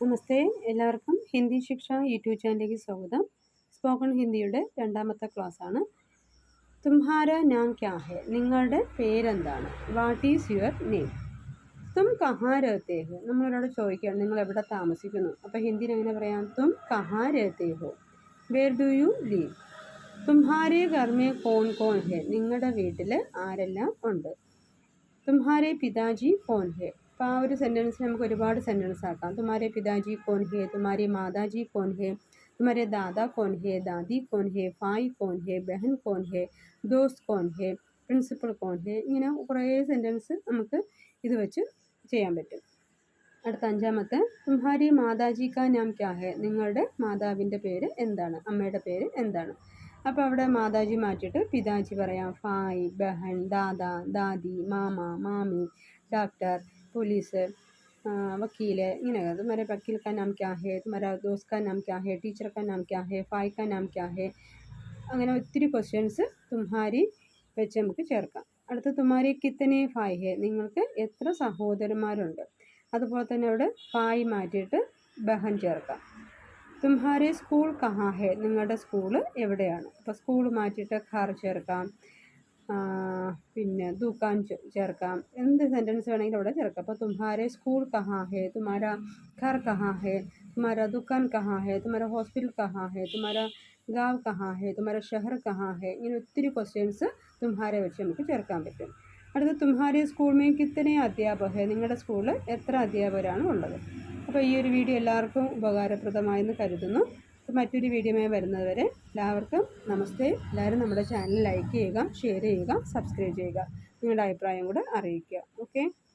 നമസ്തേ, എല്ലാവർക്കും ഹിന്ദി ശിക്ഷ യൂട്യൂബ് ചാനലിലേക്ക് സ്വാഗതം. സ്പോക്കൺ ഹിന്ദിയുടെ രണ്ടാമത്തെ ക്ലാസ്സാണ്. തുമ്ഹാര നാം ക്യാ ഹെ, നിങ്ങളുടെ പേരെന്താണ്? What is your name? തും കഹാ രഹത്തെ ഹോ, നമ്മളൊരാളോട് ചോദിക്കുകയാണ് നിങ്ങൾ എവിടെ താമസിക്കുന്നു. അപ്പോൾ ഹിന്ദിയിൽ എങ്ങനെ പറയാം? തും കഹാ രഹത്തെ ഹോ, where do you leave? തുമ്ഹാരെ Ghar may കോൺ കോൺ ഹെ, നിങ്ങളുടെ വീട്ടിൽ ആരെല്ലാം ഉണ്ട്? തുമ്ഹാരെ പിതാജി കോൺ ഹെ, അപ്പോൾ ആ ഒരു സെൻറ്റൻസ് നമുക്ക് ഒരുപാട് സെൻറ്റൻസ് ആക്കാം. തുമ്ഹാരെ പിതാജി കോൺ ഹെ, തുമ്ഹാരെ മാതാജി കോൺ ഹെ, തുമ്ഹാരെ ദാദാ കോൺ ഹെ, ദാദി കോൺ ഹെ, ഭായ് കോൺ ഹെ, ബഹൻ കോൺ ഹെ, ദോസ്ത് കോൺ ഹെ, പ്രിൻസിപ്പൽ കോൺ ഹെ. ഇങ്ങനെ കുറേ സെൻറ്റൻസ് നമുക്ക് ഇത് വെച്ച് ചെയ്യാൻ പറ്റും. അടുത്ത അഞ്ചാമത്തെ, തുമ്ഹാരി മാതാജി കാ നാം ക്യാ ഹെ, നിങ്ങളുടെ മാതാവിൻ്റെ പേര് എന്താണ്? അമ്മയുടെ പേര് എന്താണ്? അപ്പോൾ അവിടെ മാതാജി മാറ്റിയിട്ട് പിതാജി പറയാം. ഭായ്, ബഹൻ, ദാദാ, ദാദി, മാമ, മാമി, ഡോക്ടർ, പോലീസ്, വക്കീല്, ഇങ്ങനെയൊക്കെ. തുമ്ഹാരെ വക്കീൽ കാ നാം ക്യാ ഹെ, തുമ്ഹാരാ ദോസ്ത് കാ നാം ക്യാ ഹെ, ടീച്ചർ കാ നാം ക്യാ ഹെ, ഭായ് കാ നാം ക്യാ ഹെ. അങ്ങനെ ഒത്തിരി ക്വസ്റ്റ്യൻസ് തുമ്ഹാരി വെച്ച് നമുക്ക് ചേർക്കാം. അടുത്ത തുമ്ഹാരി കിത്തനെ ഭായ് ഹെ, നിങ്ങൾക്ക് എത്ര സഹോദരന്മാരുണ്ട്? അതുപോലെ തന്നെ അവിടെ ഭായ് മാറ്റിയിട്ട് ബഹൻ ചേർക്കാം. തുമ്ഹാരെ സ്കൂൾ കഹാ ഹെ, നിങ്ങളുടെ സ്കൂള് എവിടെയാണ്? അപ്പോൾ സ്കൂൾ മാറ്റിയിട്ട് ഘർ ചേർക്കാം, പിന്നെ ദുക്കാൻ ചേർക്കാം, എന്ത് സെൻറ്റൻസ് വേണമെങ്കിലും അവിടെ ചേർക്കാം. അപ്പോൾ തുമ്ഹാരെ സ്കൂൾ കഹാ ഹെ, തുമ്ഹാരാ ഘർ കഹാ ഹെ, തുമ്ഹാരാ ദുക്കാൻ കഹാ ഹെ, തുമ്ഹാരാ ഹോസ്പിറ്റൽ കഹാ ഹെ, തുമ്ഹാരാ ഗാവ് കഹാ ഹെ, തുമ്ഹാരാ ഷഹർ കഹാ ഹെ. ഇങ്ങനെ ഒത്തിരി ക്വസ്റ്റ്യൻസ് തുമ്ഹാരെ വെച്ച് നമുക്ക് ചേർക്കാൻ പറ്റും. അടുത്ത തുമ്ഹാരെ സ്കൂൾ മേ കിത്തനെ അധ്യാപക ഹെ, നിങ്ങളുടെ സ്കൂളിൽ എത്ര അധ്യാപകരാണ് ഉള്ളത്? അപ്പോൾ ഈ ഒരു വീഡിയോ എല്ലാവർക്കും ഉപകാരപ്രദമായെന്ന് കരുതുന്നു. മറ്റൊരു വീഡിയോയുമായി വരുന്നത് വരെ എല്ലാവർക്കും നമസ്തേ. എല്ലാവരും നമ്മുടെ ചാനൽ ലൈക്ക് ചെയ്യുക, ഷെയർ ചെയ്യുക, സബ്സ്ക്രൈബ് ചെയ്യുക. നിങ്ങളുടെ അഭിപ്രായം കൂടെ അറിയിക്കുക. ഓക്കെ.